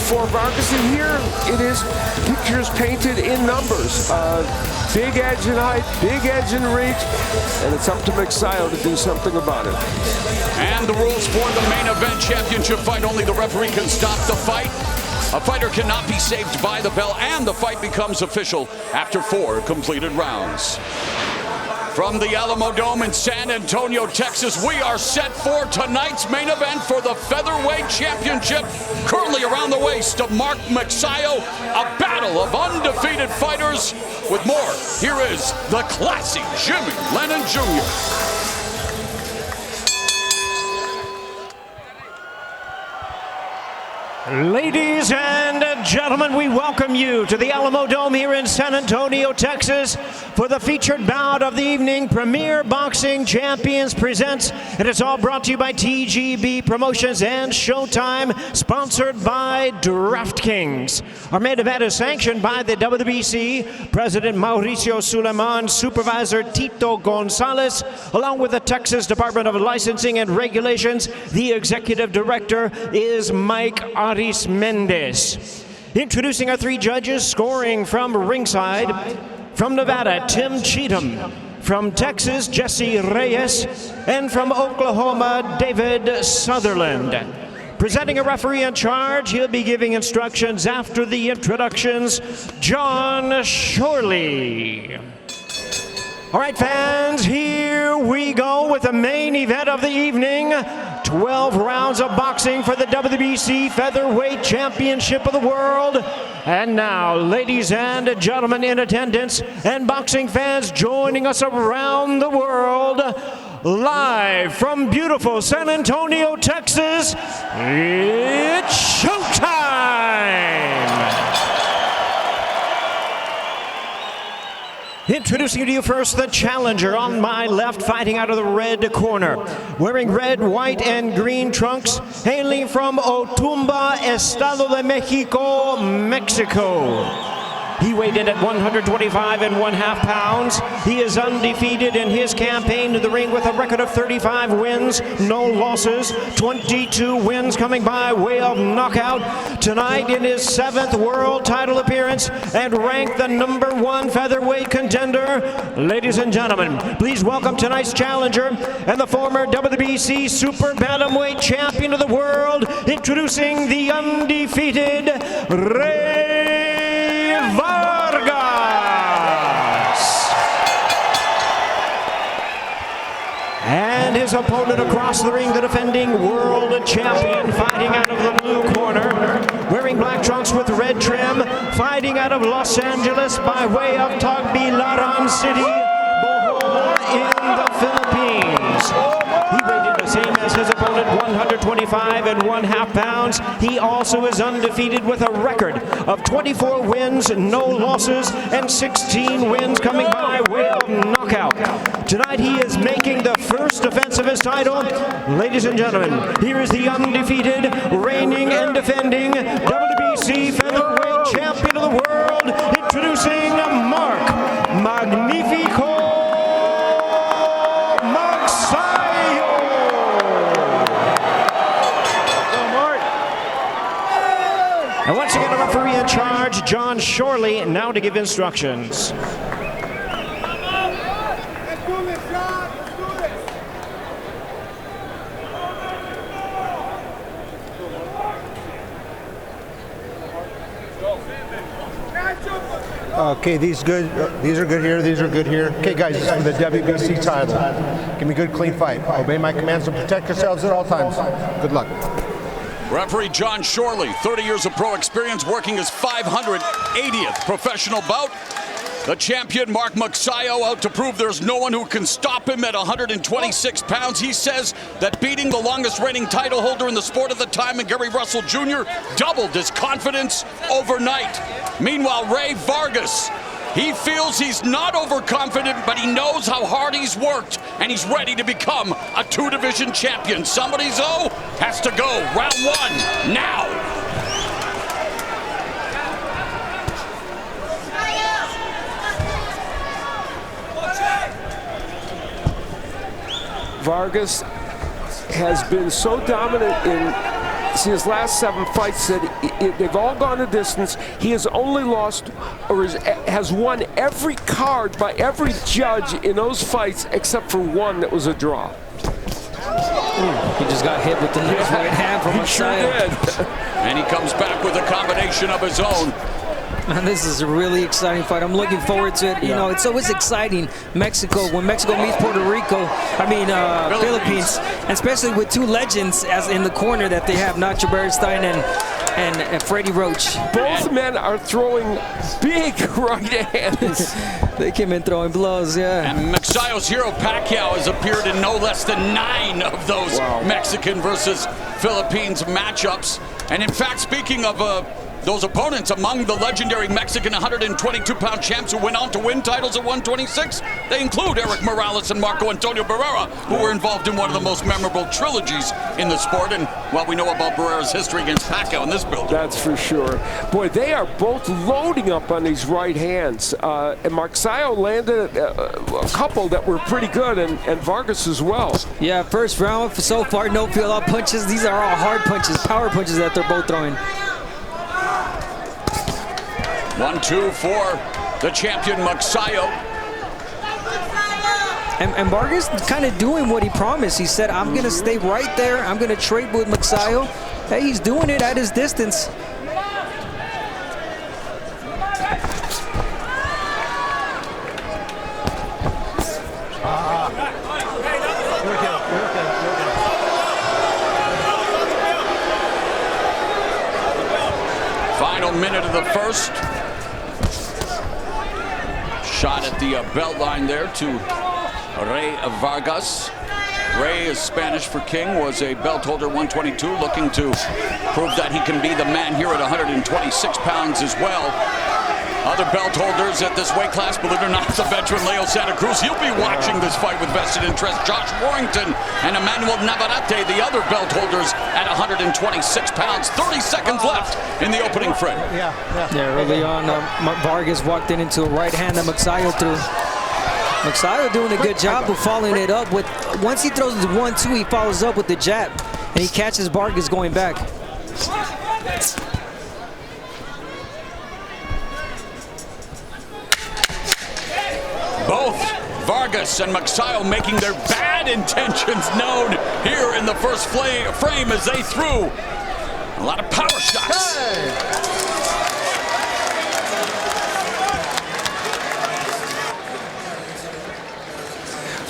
for Vargas, and here it is, pictures painted in numbers. Big edge in height, big edge in reach, and it's up to Magsayo to do something about it. And the rules for the main event championship fight: only the referee can stop the fight. A fighter cannot be saved by the bell, and the fight becomes official after 4 completed rounds. From the Alamodome in San Antonio, Texas, we are set for tonight's main event for the Featherweight Championship. Currently around the waist of Mark Magsayo, a battle of undefeated fighters. With more, here is the classy Jimmy Lennon Jr. Ladies and gentlemen, we welcome you to the Alamodome here in San Antonio, Texas, for the featured bout of the evening. Premier Boxing Champions presents, and it's all brought to you by TGB Promotions and Showtime, sponsored by DraftKings. Our main event is sanctioned by the WBC, President Mauricio Suleiman, Supervisor Tito Gonzalez, along with the Texas Department of Licensing and Regulations. The Executive Director is Mike Mendez. Introducing our 3 judges, scoring from ringside, from Nevada, Tim Cheatham, from Texas, Jesse Reyes, and from Oklahoma, David Sutherland. Presenting a referee in charge, he'll be giving instructions after the introductions, John Shorley. All right, fans, here we go with the main event of the evening. 12 rounds of boxing for the WBC Featherweight Championship of the World. And now, ladies and gentlemen in attendance and boxing fans joining us around the world, live from beautiful San Antonio, Texas, it's showtime! Introducing to you first the challenger on my left, fighting out of the red corner. Wearing red, white, and green trunks, hailing from Otumba, Estado de Mexico, Mexico. He weighed in at 125.5 pounds. He is undefeated in his campaign to the ring with a record of 35 wins, no losses, 22 wins coming by way of knockout. Tonight in his 7th world title appearance and ranked the #1 featherweight contender. Ladies and gentlemen, please welcome tonight's challenger and the former WBC Super Bantamweight Champion of the World, introducing the undefeated Rey Vargas. And his opponent across the ring, the defending world champion, fighting out of the blue corner, wearing black trunks with red trim, fighting out of Los Angeles by way of Tagbilaran City, Bohol in the Philippines. He weighed in the same as his opponent, 125.5 pounds. He also is undefeated with a record of 24 wins, no losses, and 16 wins coming by way of knockout. Tonight he is making the first defense of his title. Ladies and gentlemen, here is the undefeated, reigning and defending WBC Featherweight Champion of the World, introducing Mark Magnifico Magsayo. And once again, a referee in charge, John Shorley, now to give instructions. Okay, these are good here, these are good here. Okay guys, this is for the WBC title. Give me a good clean fight. Obey my commands and protect yourselves at all times. Good luck. Referee John Shorley, 30 years of pro experience, working his 580th professional bout. The champion Mark Magsayo out to prove there's no one who can stop him at 126 pounds. He says that beating the longest reigning title holder in the sport at the time, and Gary Russell Jr., doubled his confidence overnight. Meanwhile, Rey Vargas, he feels he's not overconfident, but he knows how hard he's worked, and he's ready to become a 2-division champion. Somebody's has to go. Round 1 now. Vargas has been so dominant in see, his last 7 fights, they've all gone a distance. He has only lost, or has won every card by every judge in those fights except for one that was a draw. He just got hit with the next right hand from Magsayo. Sure did. And he comes back with a combination of his own. Man, this is a really exciting fight. I'm looking forward to it. You know, it's always exciting, Mexico, when Mexico meets Puerto Rico, Philippines, and especially with 2 legends as in the corner that they have, Nacho Beristain and Freddie Roach. Both men are throwing big right hands. They came in throwing blows, yeah. And Magsayo's hero Pacquiao has appeared in no less than 9 of those Mexican versus Philippines matchups. And in fact, speaking of those opponents, among the legendary Mexican 122-pound champs who went on to win titles at 126, they include Eric Morales and Marco Antonio Barrera, who were involved in one of the most memorable trilogies in the sport. And well, we know about Barrera's history against Pacquiao in this building. That's for sure. Boy, they are both loading up on these right hands. And Magsayo landed a couple that were pretty good, and Vargas as well. Yeah, first round so far, no feel-out punches. These are all hard punches, power punches that they're both throwing. 1-2 for the champion Magsayo. And Vargas kind of doing what he promised. He said, I'm going to stay right there. I'm going to trade with Magsayo. Hey, he's doing it at his distance. Final minute of the first. Shot at the belt line there to Rey Vargas. Rey is Spanish for king, was a belt holder 122, looking to prove that he can be the man here at 126 pounds as well. Other belt holders at this weight class, believe it or not, the veteran Leo Santa Cruz. He'll be watching this fight with vested interest. Josh Warrington and Emmanuel Navarrete, the other belt holders at 126 pounds. 30 seconds left in the opening frame. Yeah, early on, Vargas walked into a right hand that Magsayo threw. Magsayo doing a good job of following it up with, once he throws the 1-2, he follows up with the jab, and he catches Vargas going back. Both Vargas and Magsayo making their bad intentions known here in the first frame as they threw a lot of power shots.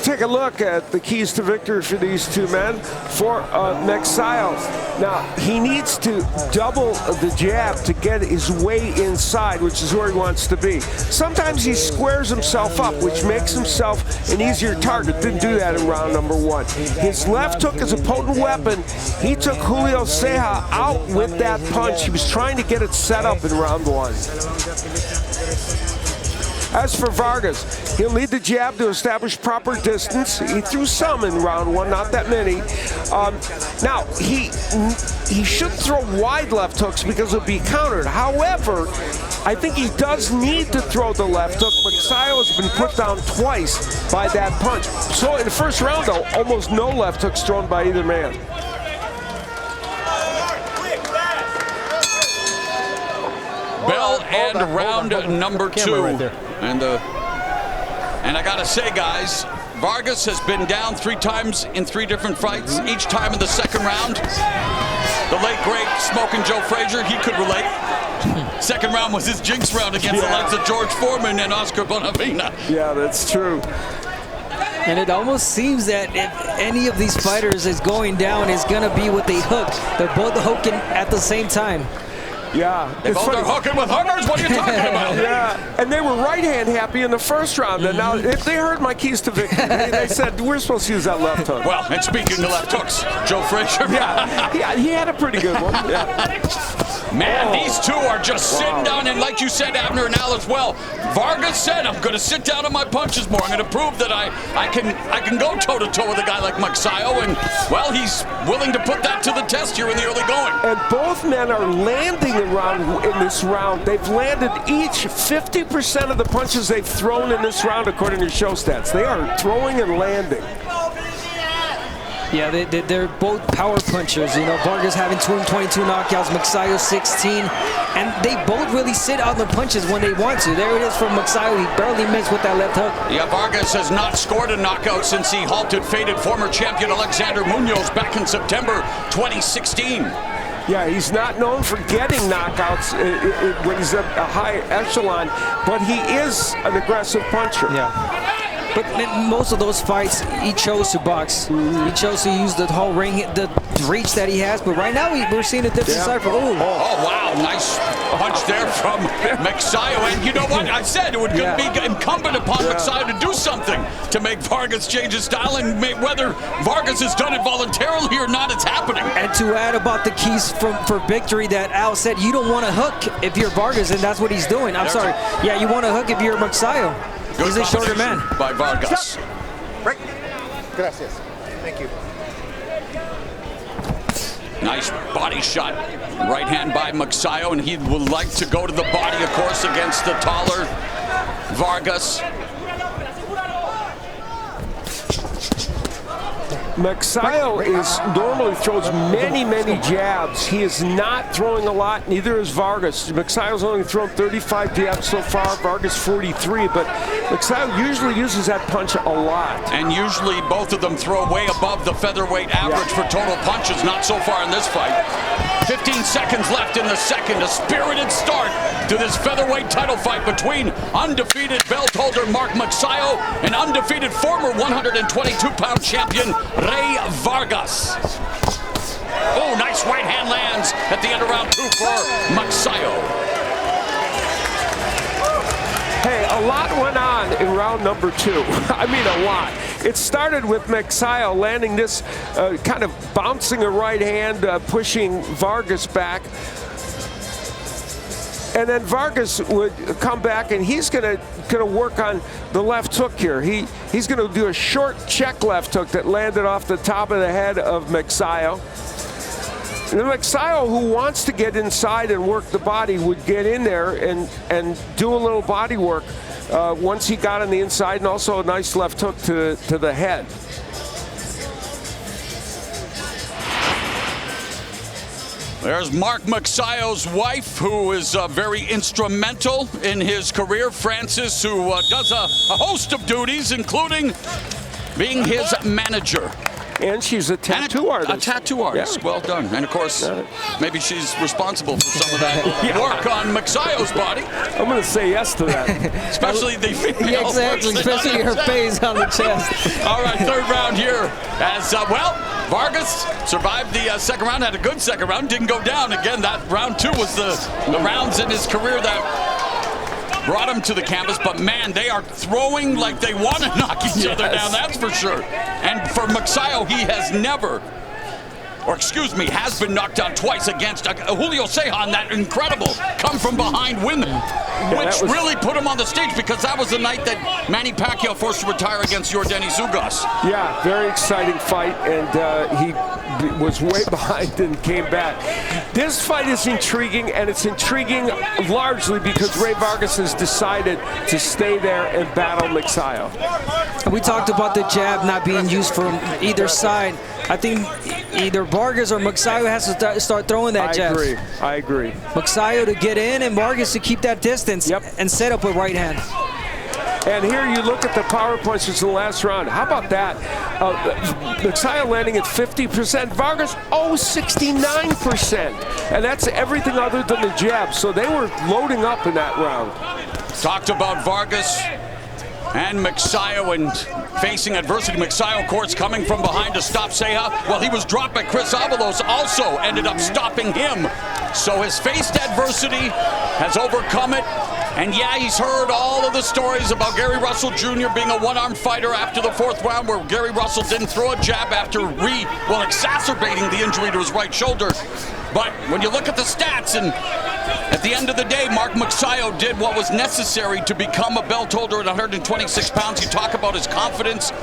Take a look at the keys to victory for these 2 men. For Magsayo, now he needs to double the jab to get his way inside, which is where he wants to be. Sometimes he squares himself up, which makes himself an easier target. Didn't do that in round number 1. His left hook is a potent weapon. He took Julio Ceja out with that punch. He was trying to get it set up in round 1. As for Vargas, he'll need the jab to establish proper distance. He threw some in round 1, not that many. Now, he should throw wide left hooks because it'll be countered. However, I think he does need to throw the left hook. Magsayo has been put down twice by that punch. So in the first round, though, almost no left hooks thrown by either man. Bell and round number 2. Right and I gotta say, guys, Vargas has been down 3 times in 3 different fights, each time in the second round. The late, great Smoking Joe Frazier, he could relate. Second round was his jinx round against the likes of George Foreman and Oscar Bonavena. Yeah, that's true. And it almost seems that if any of these fighters is going down, it's going to be with a hook. They're both hooking at the same time. Yeah. They both are hooking with hookers? What are you talking about? Yeah, and they were right-hand happy in the first round. And now, if they heard my keys to victory, they said, we're supposed to use that left hook. Well, and speaking of left hooks, Joe Frazier. Yeah, he had a pretty good one. Yeah. Man, these 2 are just sitting down, and like you said, Abner and Al as well, Vargas said, I'm going to sit down on my punches more. I'm going to prove that I can go toe-to-toe with a guy like Magsayo, and, well, he's willing to put that to the test here in the early going. And both men are landing in this round. They've landed each 50% of the punches they've thrown in this round, according to show stats. They are throwing and landing. Yeah, they're both power punchers. You know, Vargas having 222 knockouts, Magsayo 16, and they both really sit on the punches when they want to. There it is from Magsayo. He barely missed with that left hook. Yeah, Vargas has not scored a knockout since he halted faded former champion Alexander Munoz back in September 2016. Yeah, he's not known for getting knockouts when he's at a high echelon, but he is an aggressive puncher. Yeah. But most of those fights, he chose to box. He chose to use the whole ring, the reach that he has. But right now, we're seeing a different side for Oh, wow. Nice punch there from Magsayo. And you know what? I said it would be incumbent upon Magsayo to do something to make Vargas change his style. And whether Vargas has done it voluntarily or not, it's happening. And to add about the keys for victory that Al said, you don't want to hook if you're Vargas, and that's what he's doing. I'm sorry. Yeah, you want to hook if you're Magsayo. Good He's a shorter man. By Vargas. Right. Gracias. Thank you. Nice body shot. Right hand by Magsayo, and he would like to go to the body, of course, against the taller Vargas. Magsayo normally throws many jabs. He is not throwing a lot, neither is Vargas. Magsayo's only thrown 35 jabs so far, Vargas 43, but Magsayo usually uses that punch a lot. And usually both of them throw way above the featherweight average for total punches, not so far in this fight. 15 seconds left in the second. A spirited start to this featherweight title fight between undefeated belt holder Mark Magsayo and undefeated former 122-pound champion Rey Vargas. Oh, nice right hand lands at the end of round 2 for Magsayo. Hey, a lot went on in round number 2. I mean, a lot. It started with Magsayo landing this kind of bouncing a right hand, pushing Vargas back. And then Vargas would come back, and he's gonna work on the left hook here. He's gonna do a short check left hook that landed off the top of the head of Magsayo. And then Magsayo, who wants to get inside and work the body, would get in there and do a little body work once he got on the inside, and also a nice left hook to the head. There's Mark Magsayo's wife, who is very instrumental in his career, Frances, who does a host of duties, including being his manager. And she's a tattoo artist. A tattoo artist. Yeah. Well done. And of course, maybe she's responsible for some of that work on Magsayo's body. I'm going to say yes to that. Especially the female. Yeah, exactly. Especially her face on the chest. All right, third round here. As Vargas survived the second round, had a good second round, didn't go down. Again, that round 2 was the rounds in his career that brought him to the canvas, but man, they are throwing like they want to knock each other down, that's for sure. And for Magsayo, he has never, or excuse me, has been knocked down twice against Julio Cejan, that incredible come from behind win, which really put him on the stage, because that was the night that Manny Pacquiao forced to retire against Yordenis Ugas. Yeah, very exciting fight, and he was way behind and came back. This fight is intriguing, and it's intriguing largely because Rey Vargas has decided to stay there and battle Magsayo. We talked about the jab not being used from either side. I think either Vargas or Magsayo has to start throwing that jab. I agree. Magsayo to get in and Vargas to keep that distance and set up a right hand. And here you look at the power punches in the last round. How about that? Magsayo landing at 50%. Vargas, 69%. And that's everything other than the jab. So they were loading up in that round. Talked about Vargas and Magsayo and facing adversity. Magsayo, of course, coming from behind to stop Ceja. Well, he was dropped by Chris Avalos, also ended up stopping him. So his faced adversity, has overcome it. And yeah, he's heard all of the stories about Gary Russell Jr. being a one-armed fighter after the 4th round, where Gary Russell didn't throw a jab after exacerbating the injury to his right shoulder. But when you look at the stats, and at the end of the day, Mark Magsayo did what was necessary to become a belt holder at 126 pounds. You talk about his confidence.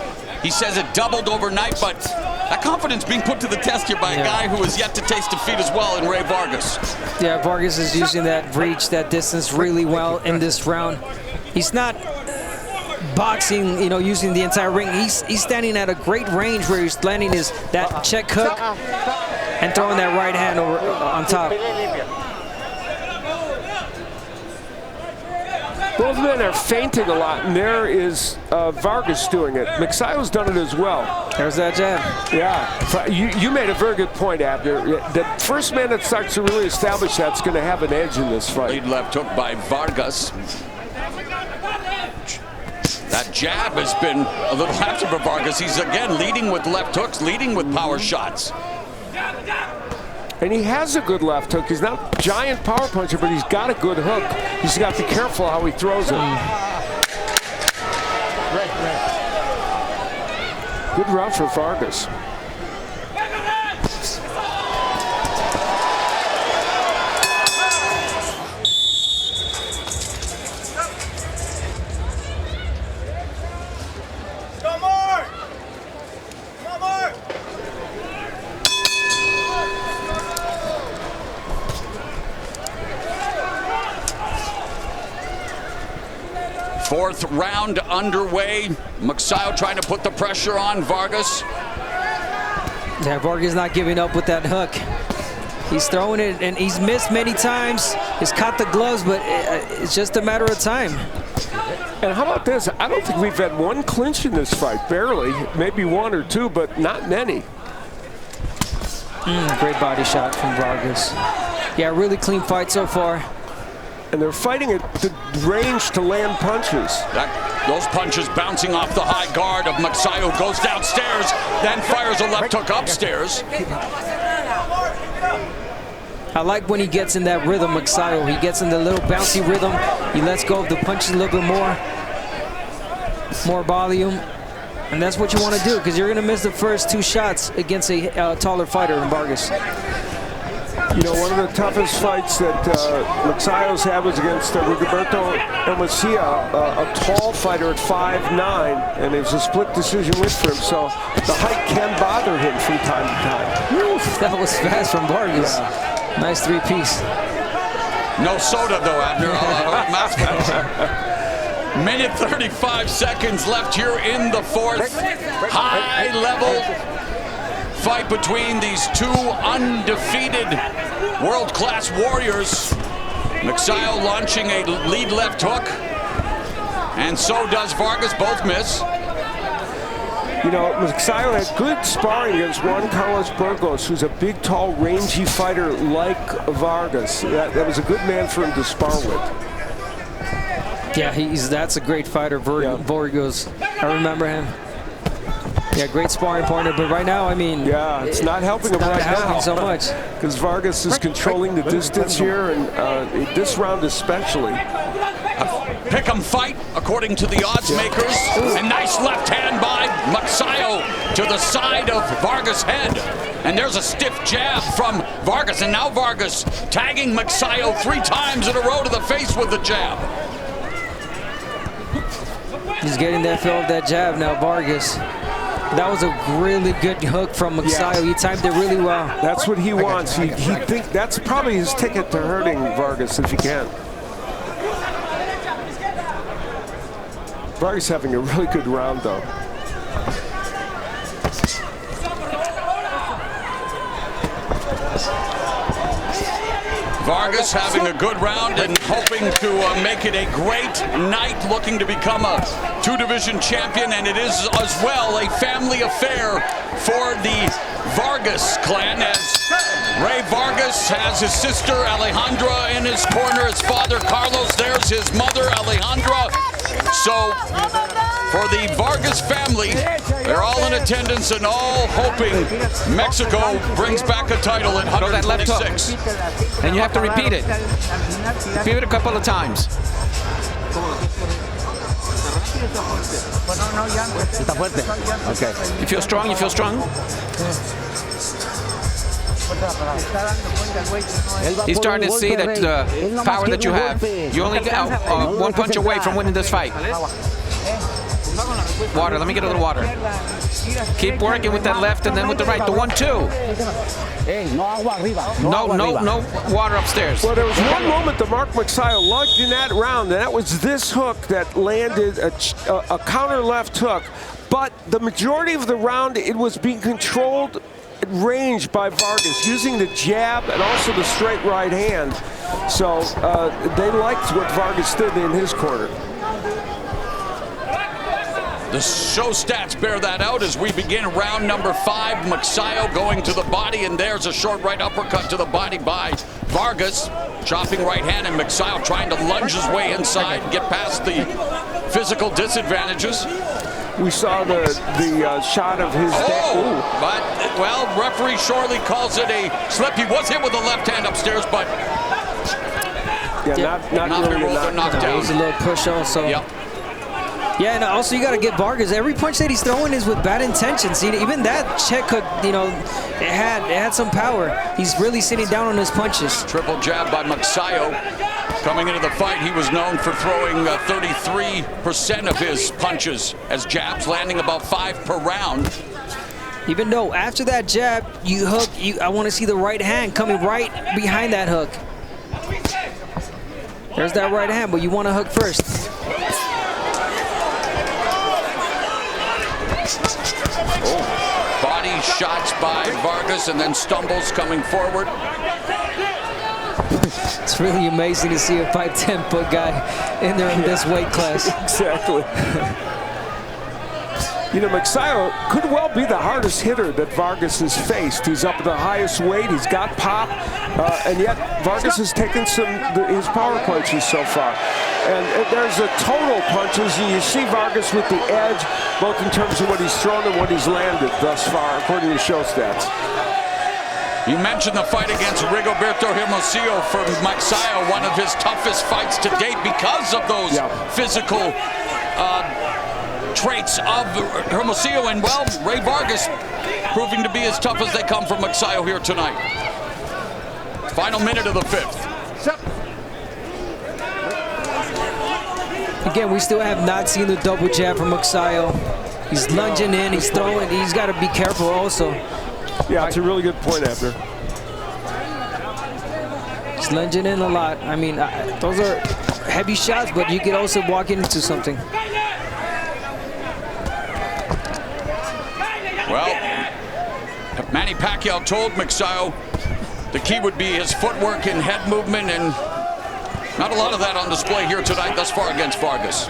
He says it doubled overnight, but that confidence being put to the test here by a guy who has yet to taste defeat as well in Rey Vargas. Yeah, Vargas is using that reach, that distance really well in this round. He's not boxing, you know, using the entire ring. He's standing at a great range where he's landing that check hook and throwing that right hand over on top. Both men are feinting a lot, and there is Vargas doing it. Magsayo's done it as well. There's that jab. Yeah, you made a very good point, Abner. The first man that starts to really establish that's going to have an edge in this fight. Lead left hook by Vargas. That jab has been a little active for Vargas. He's again leading with left hooks, leading with power shots. And he has a good left hook. He's not a giant power puncher, but he's got a good hook. He's got to be careful how he throws it. Good round for Vargas. Fourth round underway. Magsayo trying to put the pressure on Vargas. Yeah, Vargas not giving up with that hook. He's throwing it, and he's missed many times. He's caught the gloves, but it's just a matter of time. And how about this? I don't think we've had one clinch in this fight. Barely. Maybe one or two, but not many. Great body shot from Vargas. Yeah, really clean fight so far. And they're fighting at the range to land punches. Those punches bouncing off the high guard of Magsayo, goes downstairs, then fires a left hook upstairs. I like when he gets in that rhythm, Magsayo. He gets in the little bouncy rhythm. He lets go of the punches a little bit more volume. And that's what you want to do, because you're going to miss the first two shots against a taller fighter in Vargas. You know, one of the toughest fights that Magsayo's had was against Rigoberto Hermosillo, a tall fighter at 5'9", and it was a split decision win for him, so the height can bother him from time to time. That was fast from Vargas. Yeah. Nice three-piece. No soda, though, Abner. Minute 35 seconds left here in the fourth. High-level fight between these two undefeated world-class warriors. Magsayo launching a lead left hook, and so does Vargas. Both miss. You know, Magsayo had good sparring against Juan Carlos Burgos, who's a big, tall, rangy fighter like Vargas. That was a good man for him to spar with. Yeah, that's a great fighter, Vargas. I remember him. Yeah, great sparring partner, but right now, I mean... Yeah, it's not helping him right now. So much. Because Vargas is controlling the distance here, and this round especially. Pick'em fight, according to the odds makers. A nice left hand by Magsayo to the side of Vargas' head. And there's a stiff jab from Vargas, and now Vargas tagging Magsayo 3 times in a row to the face with the jab. He's getting that feel of that jab now, Vargas. That was a really good hook from Magsayo. Yeah. He timed it really well. That's what he wants. He think that's probably his ticket to hurting Vargas if he can. Vargas having a really good round, though. Vargas having a good round and hoping to make it a great night, looking to become a 2-division champion, and it is as well a family affair for the Vargas clan, as Rey Vargas has his sister Alejandra in his corner, his father Carlos, there's his mother Alejandra. So for the Vargas family, they're all in attendance and all hoping Mexico brings back a title at 126. And you have to repeat it. Repeat it a couple of times. Okay. You feel strong? You feel strong? He's starting to see that power that you have. You only got 1 punch away from winning this fight. Water. Let me get a little water. Keep working with that left and then with the right. The 1-2. No water upstairs. Well, there was one moment that Mark Magsayo lugged in that round, and that was this hook that landed a counter left hook. But the majority of the round, it was being controlled at range by Vargas, using the jab and also the straight right hand. So they liked what Vargas did in his corner. The show stats bear that out as we begin round number 5. Magsayo going to the body, and there's a short right uppercut to the body by Vargas. Chopping right hand, and Magsayo trying to lunge his way inside, get past the physical disadvantages. We saw the shot of his but, well, referee Shorley calls it a slip. He was hit with a left hand upstairs, but not really a knockdown. It was a little push also. Yep. Yeah, and also you got to give Vargas, every punch that he's throwing is with bad intentions. Even that check hook, it had some power. He's really sitting down on his punches. Triple jab by Magsayo. Coming into the fight, he was known for throwing 33% of his punches as jabs, landing about 5 per round. Even though after that jab, you hook, I want to see the right hand coming right behind that hook. There's that right hand, but you want to hook first. Body shots by Vargas and then stumbles coming forward. It's really amazing to see a 5'10" guy in there in this weight class. Exactly. Magsayo could well be the hardest hitter that Vargas has faced. He's up at the highest weight. He's got pop, and yet Vargas has taken his power punches so far. And there's a total punches, and you see Vargas with the edge, both in terms of what he's thrown and what he's landed thus far, according to show stats. You mentioned the fight against Rigoberto Hermosillo for Magsayo, one of his toughest fights to date because of those physical traits of Hermosillo, and well, Rey Vargas proving to be as tough as they come from Magsayo here tonight. Final minute of the 5th. Again, we still have not seen the double jab from Magsayo. He's lunging in, he's throwing, he's got to be careful also. Yeah, it's a really good point, Abner. He's lunging in a lot. I mean, those are heavy shots, but you could also walk into something. Well, Manny Pacquiao told Magsayo the key would be his footwork and head movement, and not a lot of that on display here tonight thus far against Vargas.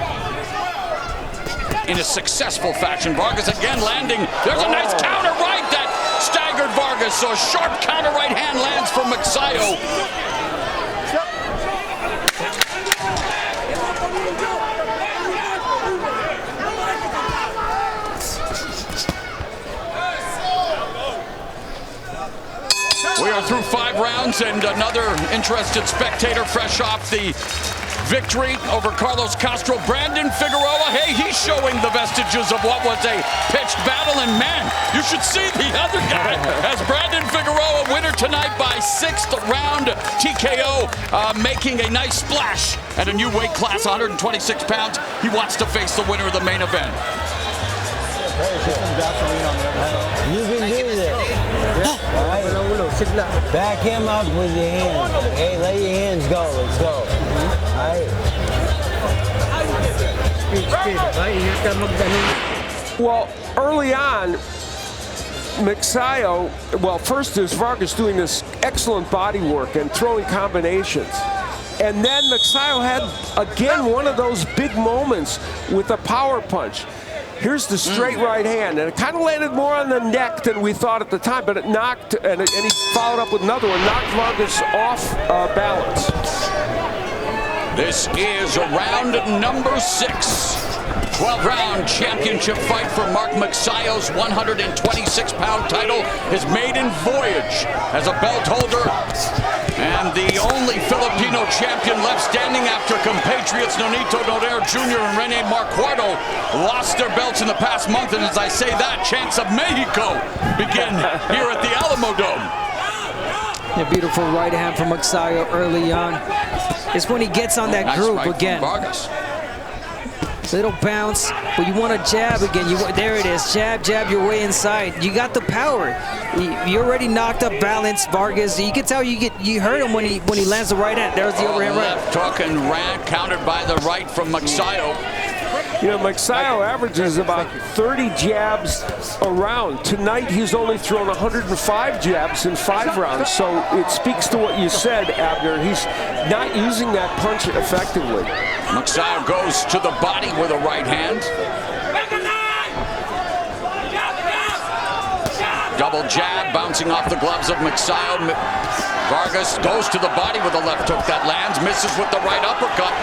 In a successful fashion, Vargas again landing. There's a nice counter right that staggered Vargas, so a sharp counter right hand lands from Magsayo. We are through 5 rounds, and another interested spectator fresh off the victory over Carlos Castro, Brandon Figueroa. Hey, he's showing the vestiges of what was a pitched battle, and man, you should see the other guy as Brandon Figueroa, winner tonight by 6th round TKO, making a nice splash at a new weight class, 126 pounds. He wants to face the winner of the main event. You can do this. All right. Back him up with your hands. Okay, let your hands go. Let's go. All right. Well, early on, Magsayo, well, first is Vargas doing this excellent body work and throwing combinations. And then Magsayo had, again, one of those big moments with a power punch. Here's the straight right hand, and it kind of landed more on the neck than we thought at the time, but it knocked, and he followed up with another one, knocked Vargas off balance. This is round number 6. 12-round championship fight for Mark Magsayo's 126-pound title, his maiden voyage as a belt holder, and the only Filipino champion left standing after compatriots Nonito Nogueira Jr. and Rene Marcuardo lost their belts in the past month, and as I say that, chants of Mexico begin here at the Alamodome. A beautiful right hand from Magsayo early on. It's when he gets on that nice groove right again. Vargas. Little bounce, but you want to jab again. There it is, jab your way inside. You got the power. You already knocked up balance, Vargas. You can tell you hurt him when he lands the right hand. There's the overhand right. Left hook and ran, countered by the right from Magsayo. You know, Magsayo averages about 30 jabs a round. Tonight, he's only thrown 105 jabs in 5 rounds. So it speaks to what you said, Abner. He's not using that punch effectively. Magsayo goes to the body with a right hand. Double jab bouncing off the gloves of Magsayo. Vargas goes to the body with a left hook that lands, misses with the right uppercut.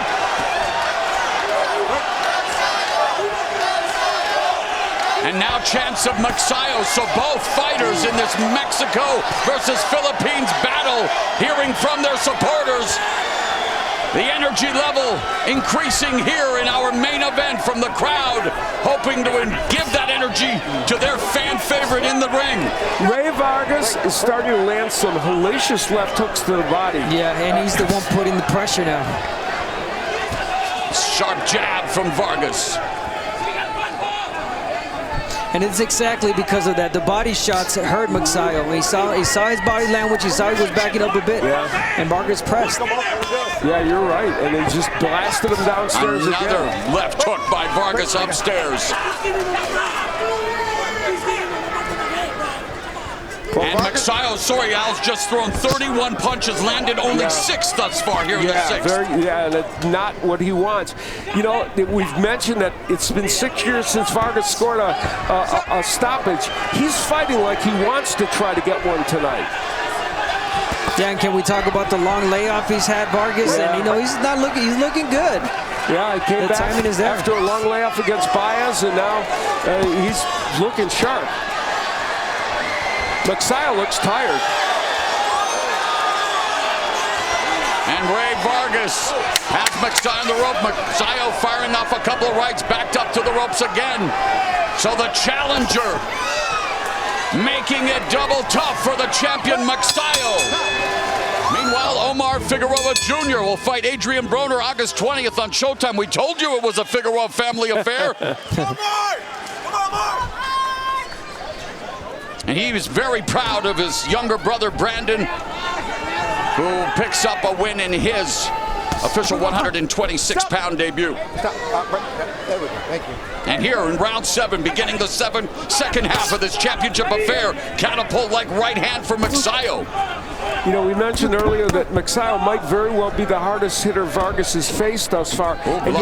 And now chance of Magsayo. So both fighters in this Mexico versus Philippines battle, hearing from their supporters. The energy level increasing here in our main event from the crowd, hoping to give that energy to their fan favorite in the ring. Rey Vargas is starting to land some hellacious left hooks to the body. Yeah, and he's the one putting the pressure now. Sharp jab from Vargas. And it's exactly because of that. The body shots hurt Magsayo. He saw his body language. He saw he was backing up a bit. Yeah. And Vargas pressed. Yeah, you're right. And they just blasted him downstairs again. Another left hook by Vargas upstairs. And Magsayo, sorry, Al's just thrown 31 punches, landed only 6 thus far here in the 6th. And it's not what he wants. You know, we've mentioned that it's been 6 years since Vargas scored a stoppage. He's fighting like he wants to try to get one tonight. Yeah, and can we talk about the long layoff he's had, Vargas? Yeah. And you know, he's looking good. Yeah, he came back timing is there. after a long layoff against Baez, and now he's looking sharp. Magsayo looks tired. And Rey Vargas has Magsayo on the rope. Magsayo firing off a couple of rights, backed up to the ropes again. So the challenger making it double tough for the champion Magsayo. Meanwhile, Omar Figueroa Jr. will fight Adrian Broner August 20th on Showtime. We told you it was a Figueroa family affair. And he was very proud of his younger brother, Brandon, who picks up a win in his official 126-pound debut. There we go. Thank you. And here in round 7, beginning the second half of this championship affair, catapult-like right hand for Magsayo. You know, we mentioned earlier that Magsayo might very well be the hardest hitter Vargas has faced thus far. And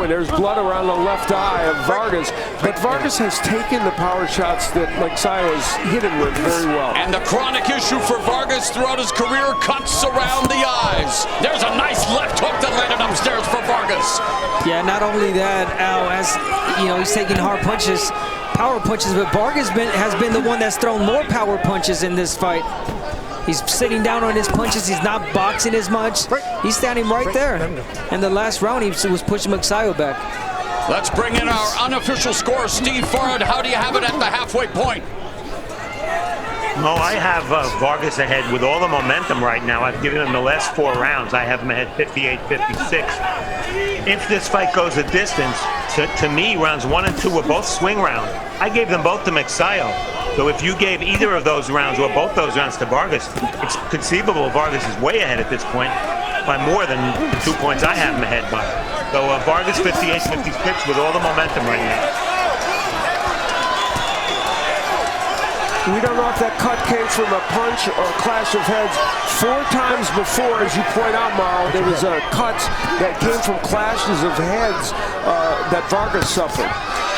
there's blood around the left eye of Vargas. But Vargas has taken the power shots that Magsayo has hit him with very well. And the chronic issue for Vargas throughout his career, cuts around the eyes. There's a nice left hook that landed upstairs for Vargas. Yeah, not only that, Al, as you know, he's taking hard punches, power punches, but Vargas has been the one that's thrown more power punches in this fight. He's sitting down on his punches. He's not boxing as much. He's standing right there. And the last round, he was pushing Magsayo back. Let's bring in our unofficial scorer, Steve Farad. How do you have it at the halfway point? No, I have Vargas ahead with all the momentum right now. I've given him the last 4 rounds. I have him ahead 58-56. If this fight goes a distance, to me, rounds 1 and 2 were both swing rounds. I gave them both to Magsayo. So if you gave either of those rounds or both those rounds to Vargas, it's conceivable Vargas is way ahead at this point by more than the 2 points I have him ahead by. So Vargas 58-56 with all the momentum right now. We don't know if that cut came from a punch or a clash of heads. 4 times before, as you point out, Mauro, there was a cut that came from clashes of heads that Vargas suffered.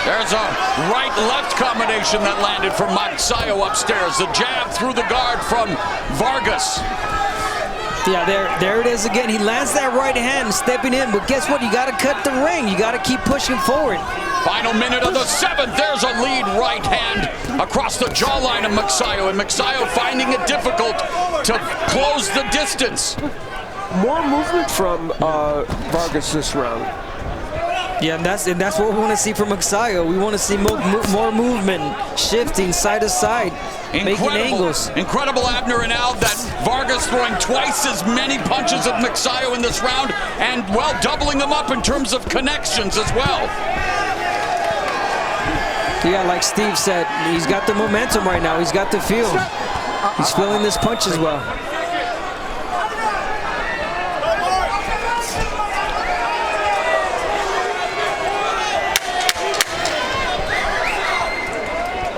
There's a right-left combination that landed from Magsayo upstairs. The jab through the guard from Vargas. Yeah, there it is again. He lands that right hand, stepping in, but guess what? You got to cut the ring. You got to keep pushing forward. Final minute of the 7th. There's a lead right hand across the jawline of Magsayo, and Magsayo finding it difficult to close the distance. More movement from Vargas this round. Yeah, and that's what we want to see from Magsayo. We want to see more movement, shifting side to side, making angles. Incredible, Abner and Al, that Vargas throwing twice as many punches of Magsayo in this round, and, well, doubling them up in terms of connections as well. Yeah, like Steve said, he's got the momentum right now. He's got the feel. He's feeling this punch as well.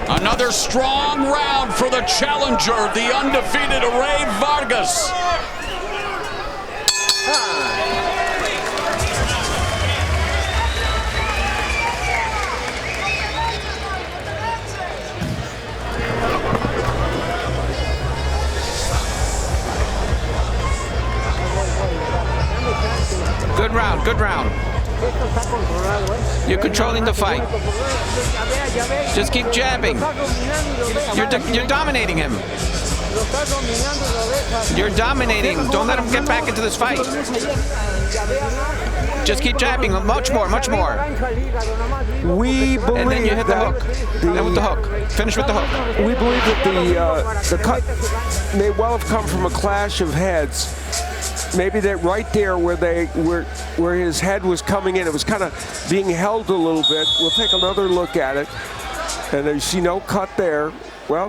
Another strong round for the challenger, the undefeated Rey Vargas. Good round, good round. You're controlling the fight. Just keep jabbing. You're dominating him. You're dominating. Don't let him get back into this fight. Just keep jabbing. Much more, much more. We believe and then you hit the hook. And with the hook. Finish with the hook. We believe that the cut may well have come from a clash of heads. Maybe that right there where his head was coming in, it was kind of being held a little bit. We'll take another look at it. And you see no cut there. Well,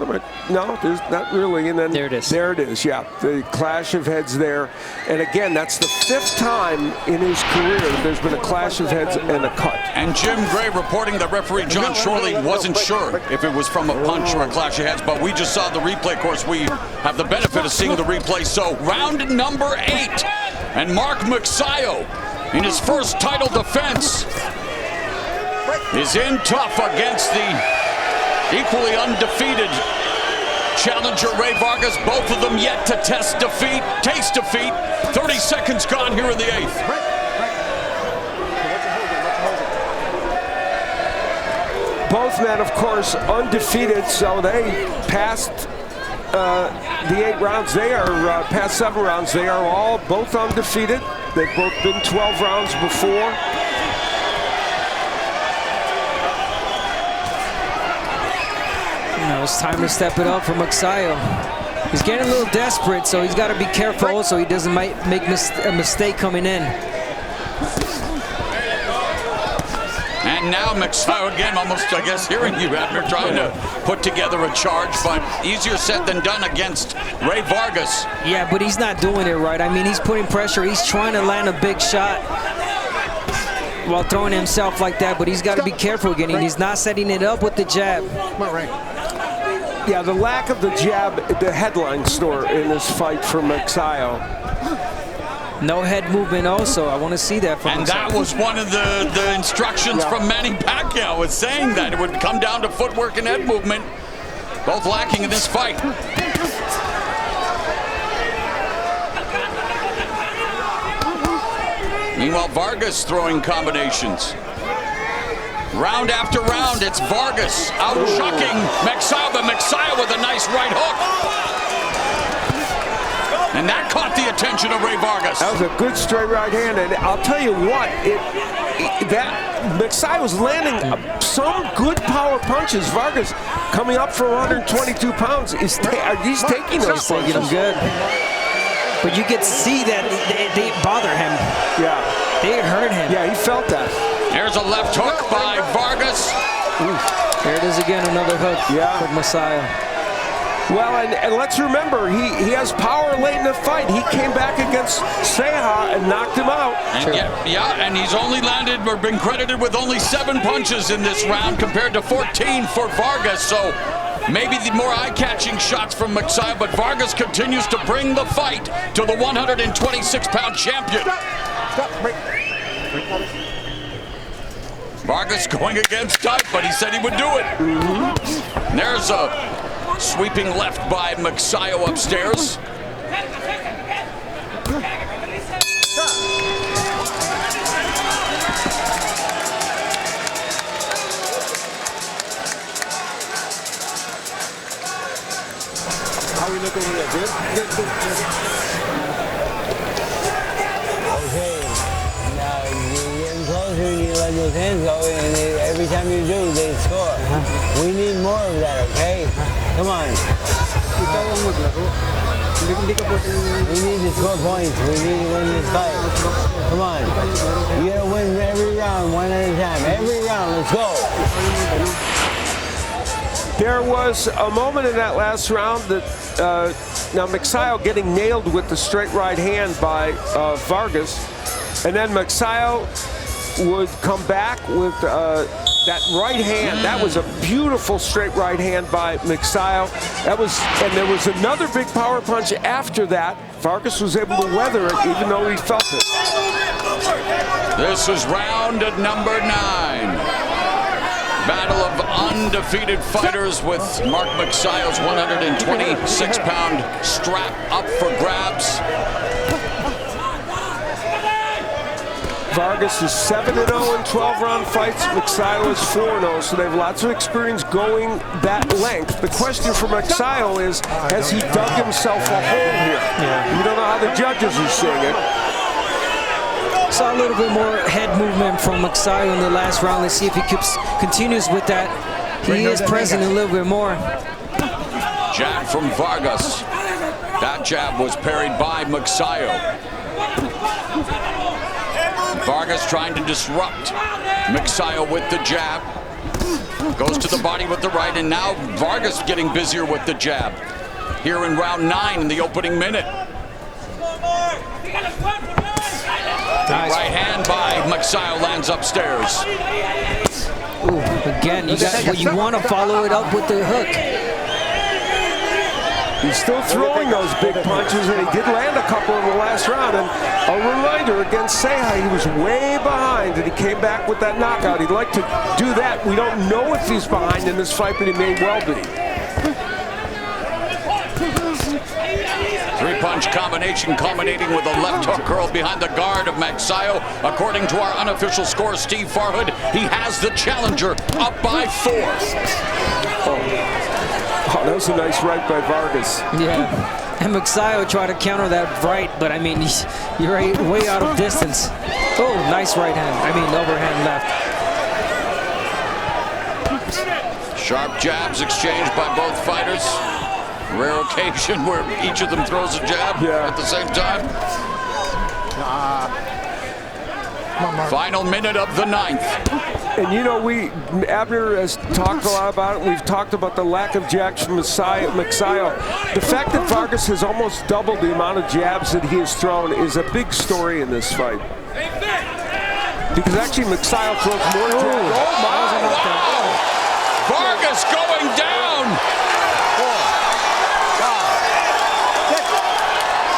no, there's not really. And then there it is. There it is, yeah. The clash of heads there. And again, that's the 5th time in his career that there's been a clash of heads and a cut. And Jim Gray reporting that referee John Shorley wasn't sure if it was from a punch or a clash of heads, but we just saw the replay. Of course, we have the benefit of seeing the replay. So round number 8. And Mark Magsayo, in his first title defense, is in tough against the equally undefeated challenger Rey Vargas. Both of them yet to taste defeat. 30 seconds gone here in the 8th. Both men, of course, undefeated, so they passed the 8 rounds. They are past 7 rounds. They are all both undefeated. They've both been 12 rounds before. It's time to step it up for Magsayo. He's getting a little desperate, so he's got to be careful so he doesn't make a mistake coming in. And now Magsayo again, almost, I guess, hearing you, Abner, trying to put together a charge, but easier said than done against Rey Vargas. Yeah, but he's not doing it right. I mean, he's putting pressure. He's trying to land a big shot while throwing himself like that, but he's got to be careful again. He's not setting it up with the jab. Yeah, the lack of the jab, the headline story in this fight for Magsayo. No head movement also. I want to see that from And Magsayo. that was one of the instructions from Manny Pacquiao, was saying that it would come down to footwork and head movement, both lacking in this fight. Meanwhile, Vargas throwing combinations. Round after round, it's Vargas out-chucking Magsayo, but Magsayo with a nice right hook. And that caught the attention of Rey Vargas. That was a good straight right hand, and I'll tell you what, Magsayo was landing some good power punches. Vargas, coming up from 122 pounds, he's taking those punches. Taking them good. But you could see that they bother him. Yeah. They hurt him. Yeah, he felt that. There's a left hook by Vargas. There it is again, another hook for Magsayo. Well, and let's remember, he has power late in the fight. He came back against Ceja and knocked him out. And and he's only landed or been credited with only 7 punches in this round compared to 14 for Vargas. So maybe the more eye-catching shots from Magsayo, but Vargas continues to bring the fight to the 126-pound champion. Vargas going against type, but he said he would do it. And there's a sweeping left by Magsayo upstairs. How we look over there? Good? Good. Okay. Now you're getting closer and you let those hands go, and every time you do, they score. We need more of that, okay? Come on. We need to score points. We need to win this fight. Come on. You gotta win every round, one at a time. Every round, let's go. There was a moment in that last round that now Magsayo getting nailed with the straight right hand by Vargas, and then Magsayo would come back with that right hand. That was a beautiful straight right hand by Magsayo. That was, and there was another big power punch after that. Vargas was able to weather it, even though he felt it. This is round number 9. Battle of undefeated fighters with Mark Magsayo's 126-pound strap up for grabs. Vargas is 7-0 in 12-round fights. Magsayo is 4-0, so they have lots of experience going that length. The question for Magsayo is, has he dug himself a hole here? We don't know how the judges are seeing it. Saw a little bit more head movement from Magsayo in the last round. Let's see if he continues with that. He is present a little bit more. Jab from Vargas. That jab was parried by Magsayo. Vargas trying to disrupt Magsayo with the jab. Goes to the body with the right, and now Vargas getting busier with the jab. Here in round 9 in the opening minute. Nice. Right hand by Magsayo lands upstairs. Ooh, again, you want to follow it up with the hook. He's still throwing those big punches, and he did land a couple in the last round. And a reminder against Ceja, he was way behind, and he came back with that knockout. He'd like to do that. We don't know if he's behind in this fight, but he may well be. 3-punch combination culminating with a left hook curl behind the guard of Magsayo. According to our unofficial score, Steve Farhood, he has the challenger up by 4. Oh, that was a nice right by Vargas. Yeah, and Magsayo tried to counter that right, but I mean, you're way out of distance. Oh, nice right hand. I mean, overhand left. Sharp jabs exchanged by both fighters. Rare occasion where each of them throws a jab at the same time. Final minute of the 9th. And you know, Abner has talked a lot about it. We've talked about the lack of jabs from Magsayo. The fact that Vargas has almost doubled the amount of jabs that he has thrown is a big story in this fight. Because actually Magsayo throws more jabs. Oh my! Wow. Vargas going down.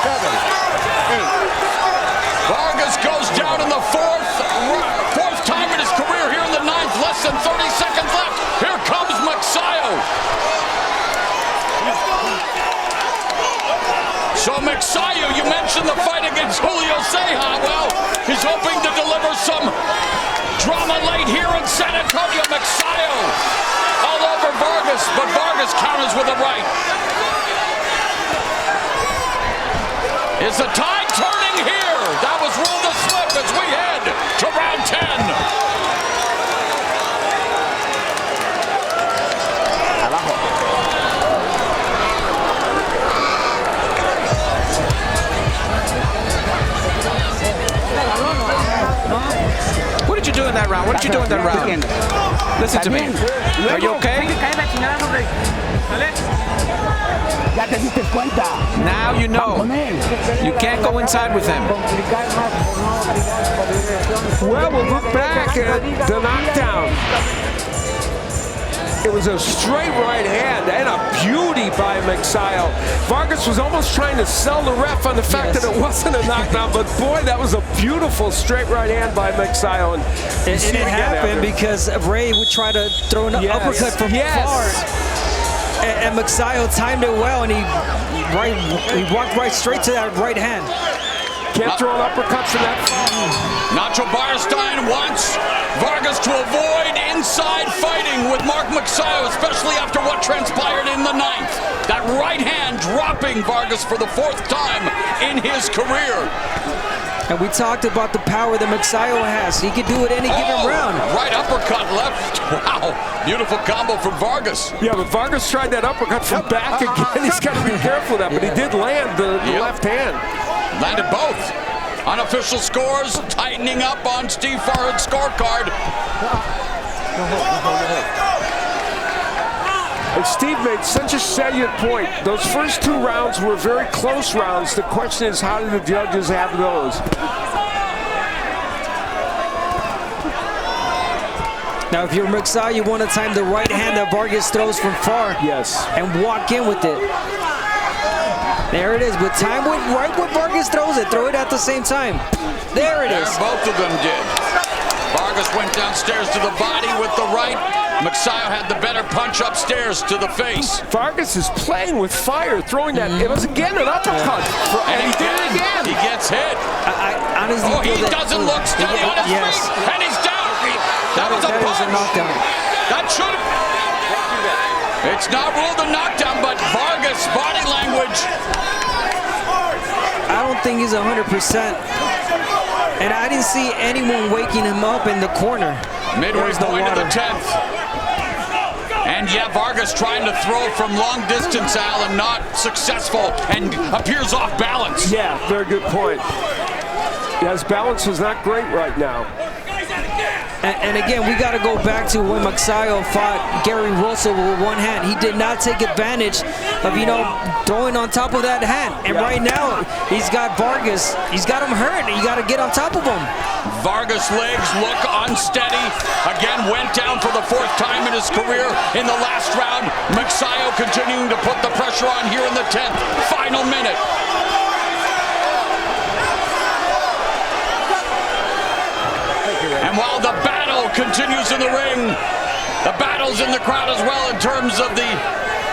7, 8. Vargas goes down in the fourth time in his career here in the 9th. Less than 30 seconds left. Here comes Magsayo. So Magsayo, you mentioned the fight against Julio Ceja. Well, he's hoping to deliver some drama late here in San Antonio. Magsayo all over Vargas, but Vargas counters with a right. Is the tide turning here? That was ruled a slip as we head to round 10. What did you do in that round? What did you do in that round? Listen to me. Are you okay? Now you know. You can't go inside with him. Well, we'll look back at the knockdown. It was a straight right hand and a beauty by Magsayo. Vargas was almost trying to sell the ref on the fact that it wasn't a knockdown, but boy, that was a beautiful straight right hand by Magsayo. And it happened because Rey would try to throw an uppercut from far. And Magsayo timed it well, and he walked right straight to that right hand. Can't throw an uppercut from that far. Nacho Beristain wants Vargas to avoid inside fighting with Mark Magsayo, especially after what transpired in the 9th. That right hand dropping Vargas for the 4th time in his career. And we talked about the power that Magsayo has. He could do it any given round. Right uppercut left. Wow. Beautiful combo from Vargas. Yeah, but Vargas tried that uppercut from back again. He's got to be careful of that, but he did land the left hand. Landed both. Unofficial scores tightening up on Steve Farhood's scorecard. And Steve made such a salient point. Those first 2 rounds were very close rounds. The question is, how do the judges have those? Now, if you're Magsayo, you want to time the right hand that Vargas throws from far. Yes. And walk in with it. There it is. But time right when Vargas throws it. Throw it at the same time. There it is. Both of them did. Vargas went downstairs to the body with the right. Magsayo had the better punch upstairs to the face. Vargas is playing with fire, throwing that. It was again an uppercut. And he did it again. He gets hit. I honestly he doesn't look steady on his feet. And he's down. That was a knockdown. That should have. It's not ruled a knockdown, but Vargas' body language. I don't think he's 100%. And I didn't see anyone waking him up in the corner. Midway point of the 10th. And yeah, Vargas trying to throw from long distance, Alan, not successful, and appears off balance. Yeah, very good point. Yeah, his balance is not great right now. And again, we got to go back to when Magsayo fought Gary Russell with one hand. He did not take advantage of, throwing on top of that hand. And right now, he's got Vargas. He's got him hurt. You got to get on top of him. Vargas' legs look unsteady. Again, went down for the 4th time in his career in the last round. Magsayo continuing to put the pressure on here in the 10th. Final minute. And while the battle continues in the ring, the battle's in the crowd as well in terms of the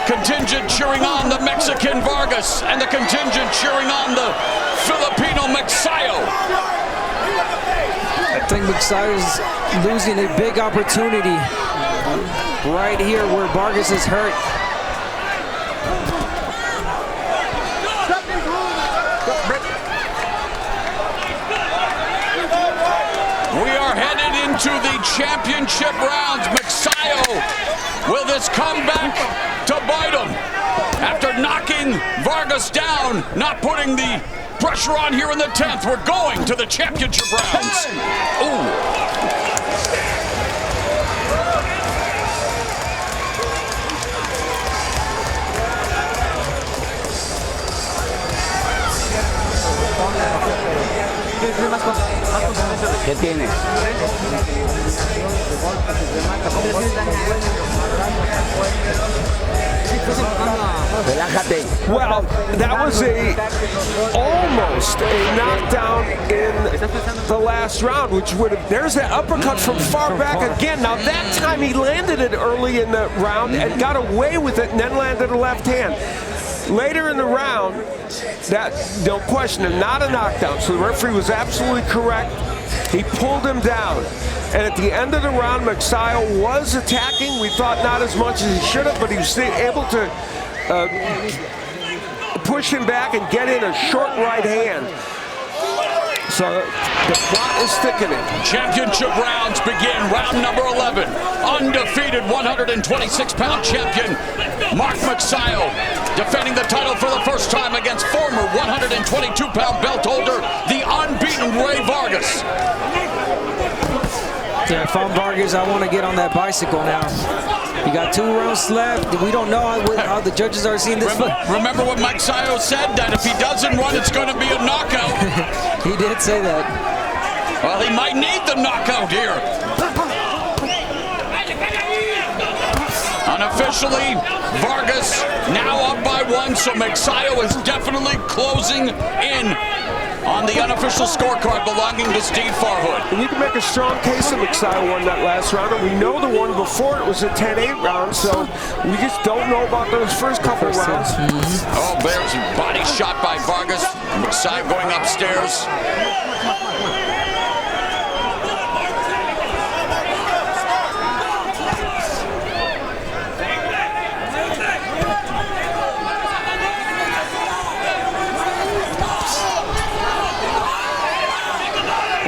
contingent cheering on the Mexican Vargas and the contingent cheering on the Filipino Magsayo. I think Magsayo's losing a big opportunity right here where Vargas is hurt. We are headed into the championship rounds. Magsayo, will this come back to bite him? After knocking Vargas down, not putting the pressure on here in the 10th, we're going to the championship rounds. Ooh. ¿Qué tiene? Relájate. Well, that was almost a knockdown in the last round, which would have, there's that uppercut from far back again. Now that time he landed it early in the round and got away with it and then landed a left hand. Later in the round, that, no question, not a knockdown. So the referee was absolutely correct. He pulled him down. And at the end of the round, Magsayo was attacking. We thought not as much as he should have, but he was able to push him back and get in a short right hand. So the plot is thickening. Championship rounds begin. Round number 11. Undefeated 126-pound champion Mark Magsayo defending the title for the first time against former 122-pound belt holder, the unbeaten Rey Vargas. Yeah, if I'm Vargas, I want to get on that bicycle now. You got 2 rounds left. We don't know how the judges are seeing this. Remember what Magsayo said, that if he doesn't run, it's going to be a knockout. He did say that. Well, he might need the knockout here. Unofficially, Vargas now up by 1, so Magsayo is definitely closing in on the unofficial scorecard belonging to Steve Farhood. And you can make a strong case that Magsayo won that last round, and we know the one before it was a 10-8 round, so we just don't know about those first couple rounds. Oh, there's a body shot by Vargas. Magsayo going upstairs.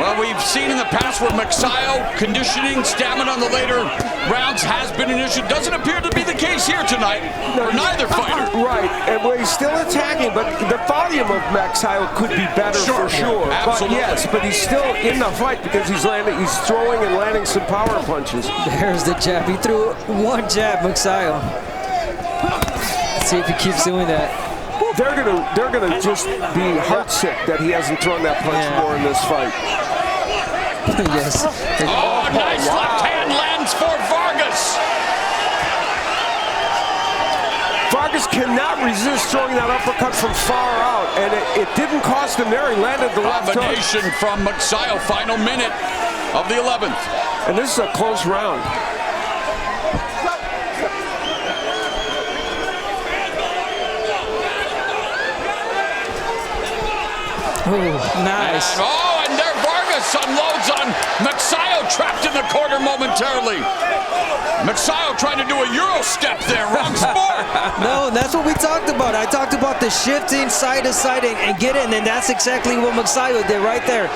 Well, we've seen in the past where Magsayo, conditioning, stamina in the later rounds has been an issue. Doesn't appear to be the case here tonight for neither fighter. Right, and well, he's still attacking, but the volume of Magsayo could be better for sure. Absolutely. But yes, but he's still in the fight because he's throwing and landing some power punches. There's the jab. He threw one jab, Magsayo. Let's see if he keeps doing that. They're gonna just be heartsick that he hasn't thrown that punch more in this fight. Yes. Oh, nice left hand lands for Vargas. Vargas cannot resist throwing that uppercut from far out, and it didn't cost him there. He landed the left hook. Combination from Magsayo, final minute of the 11th. And this is a close round. Ooh, nice. And there Vargas unloads on Magsayo, trapped in the corner momentarily. Magsayo trying to do a Euro step there, wrong sport. No, that's what we talked about. I talked about the shifting side to side and get it, and then that's exactly what Magsayo did right there.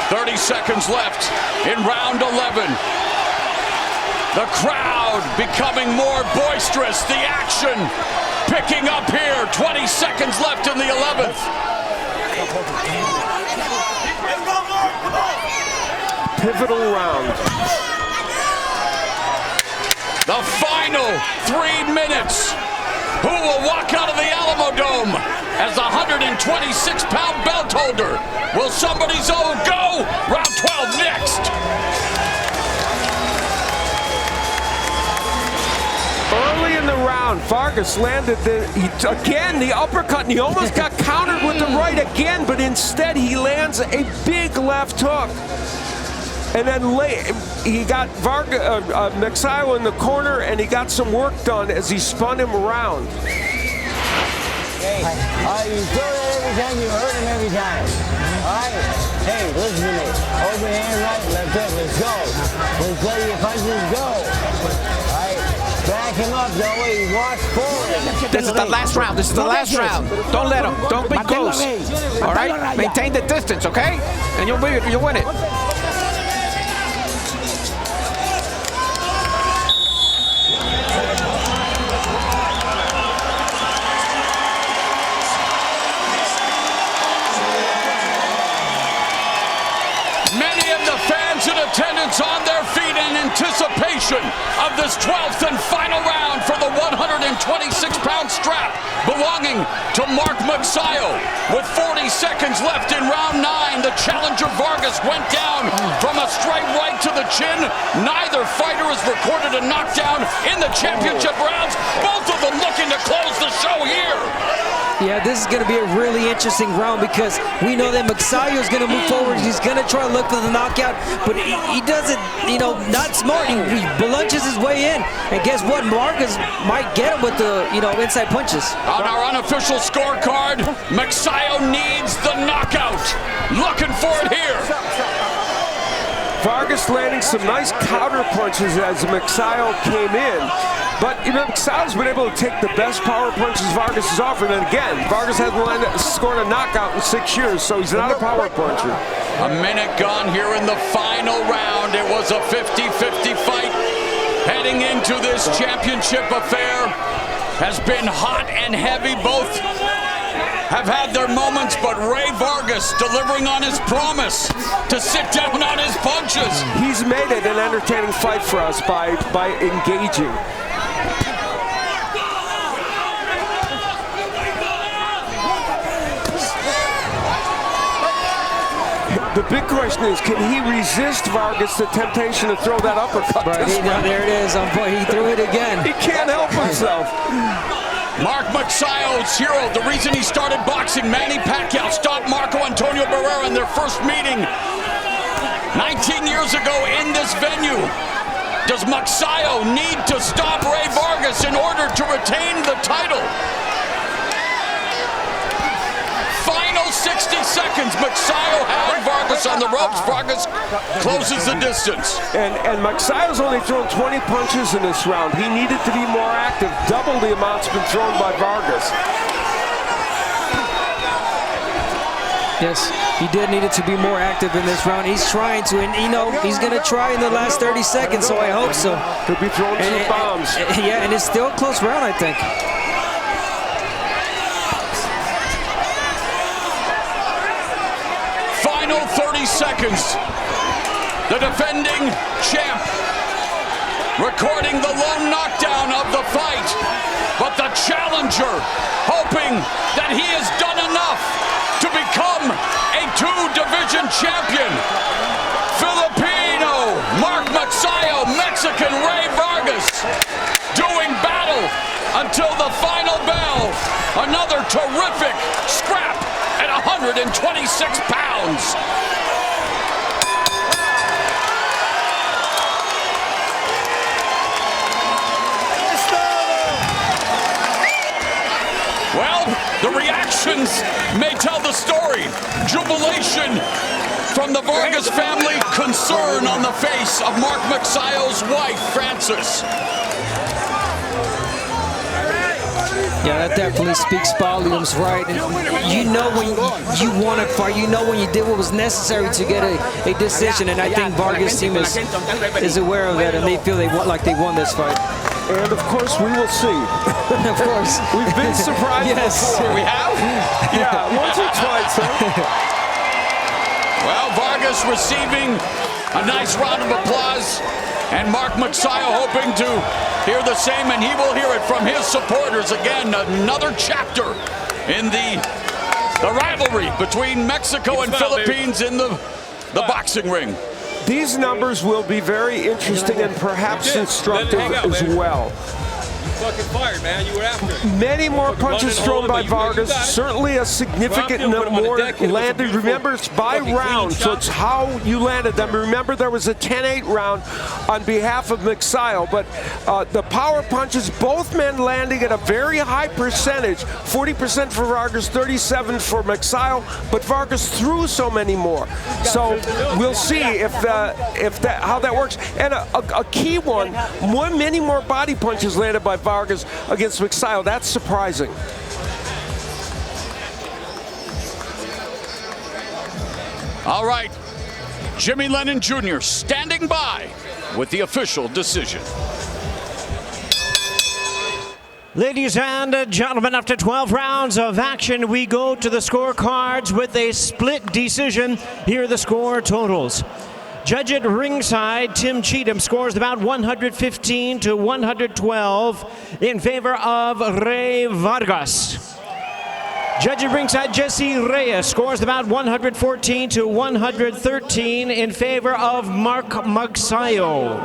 30 seconds left in round 11. The crowd becoming more boisterous. The action picking up here. 20 seconds left in the 11th. Pivotal round. The final 3 minutes. Who will walk out of the Alamodome as the 126-pound belt holder? Will somebody's own go? Round 12 next. Early in the round, Vargas landed again the uppercut, and he almost got countered with the right again, but instead he lands a big left hook. And then he got Magsayo in the corner, and he got some work done as he spun him around. Hey, you throw that every time, you hurt him every time. All right? Hey, listen to me. Open hand right, left hook, let's go. Let's let your punches go. All right? Back him up, that way he walks forward. This is the last round. This is the last round. Don't let him. Don't be close. All right? Maintain the distance, okay? And you'll win it. Attendance on their feet in anticipation of this 12th and final round for the 126-pound strap belonging to Mark Magsayo. With 40 seconds left in round 9, the challenger Vargas went down from a straight right to the chin. Neither fighter has recorded a knockdown in the championship rounds. Both of them looking to close the show here. Yeah, this is going to be a really interesting round because we know that Magsayo is going to move forward. He's going to try to look for the knockout, but he does it, not smart. He lunges his way in, and guess what? Vargas might get him with the, inside punches. On our unofficial scorecard, Magsayo needs the knockout. Looking for it here. Vargas landing some nice counter punches as Magsayo came in. But Magsayo's been able to take the best power punches Vargas has offered. And again, Vargas hasn't scored a knockout in 6 years, so he's not a power puncher. A minute gone here in the final round. It was a 50-50 fight. Heading into this championship affair has been hot and heavy. Both have had their moments, but Rey Vargas delivering on his promise to sit down on his punches. He's made it an entertaining fight for us by engaging. The big question is, can he resist Vargas the temptation to throw that uppercut? There it is. He threw it again. He can't help himself. Mark Magsayo's hero, the reason he started boxing, Manny Pacquiao, stopped Marco Antonio Barrera in their first meeting 19 years ago in this venue. Does Magsayo need to stop Rey Vargas in order to retain the title? Final 60 seconds. Magsayo had Vargas on the ropes. Vargas closes the distance. And Magsayo's only thrown 20 punches in this round. He needed to be more active. Double the amounts been thrown by Vargas. Yes, he did need it to be more active in this round. He's trying to, and you know, he's going to try in the last 30 seconds, so I hope so. Could be throwing some bombs. Yeah, and it's still a close round, I think. Final 30 seconds. The defending champ recording the lone knockdown of the fight, but the challenger hoping that he has done enough to become a two-division champion. Filipino Mark Magsayo, Mexican Rey Vargas doing battle until the final bell. Another terrific scrap at 126 pounds. Well, the reactions may tell the story. Jubilation from the Vargas family, concern on the face of Mark Magsayo's wife, Frances. Yeah, that definitely speaks volumes, right? And you know when you want to fight, you know when you did what was necessary to get a decision, and I think Vargas' team is aware of that, and they feel they won this fight. And of course, we will see. Of course. We've been surprised before. We have? Yeah, once or twice, huh? Well, Vargas receiving a nice round of applause, and Mark Magsayo hoping to hear the same, and he will hear it from his supporters. Again, another chapter in the rivalry between Mexico and Philippines in the boxing ring. These numbers will be very interesting and perhaps instructive as well. Fucking fired, man. You were after it. Many more punches thrown by Vargas. Certainly a significant number more landed. Remember, it's by round, so it's how you landed them. Remember, there was a 10-8 round on behalf of Magsayo, but the power punches, both men landing at a very high percentage. 40% for Vargas, 37% for Magsayo, but Vargas threw so many more. So we'll see how that works. And a key one, many more body punches landed by Vargas against Magsayo. That's surprising. All right, Jimmy Lennon Jr. standing by with the official decision. Ladies and gentlemen, after 12 rounds of action, we go to the scorecards with a split decision. Here are the score totals. Judge at ringside, Tim Cheatham scores about 115 to 112 in favor of Rey Vargas. Judge at ringside, Jesse Reyes scores about 114 to 113 in favor of Mark Magsayo.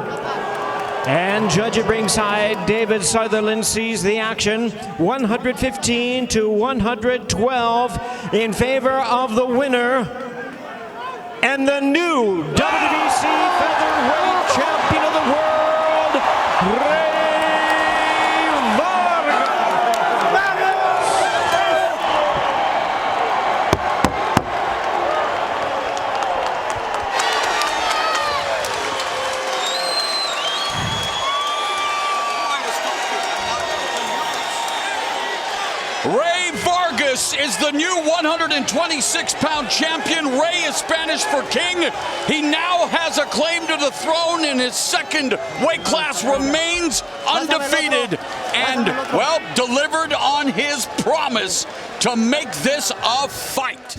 And judge at ringside, David Sutherland sees the action, 115 to 112 in favor of the winner and the new WBC Featherweight Champion of the World, Rey Vargas. Rey Vargas is the new 126-pound champion. Rey is Spanish for king. He now has a claim to the throne, and his second weight class remains undefeated and, well, delivered on his promise to make this a fight.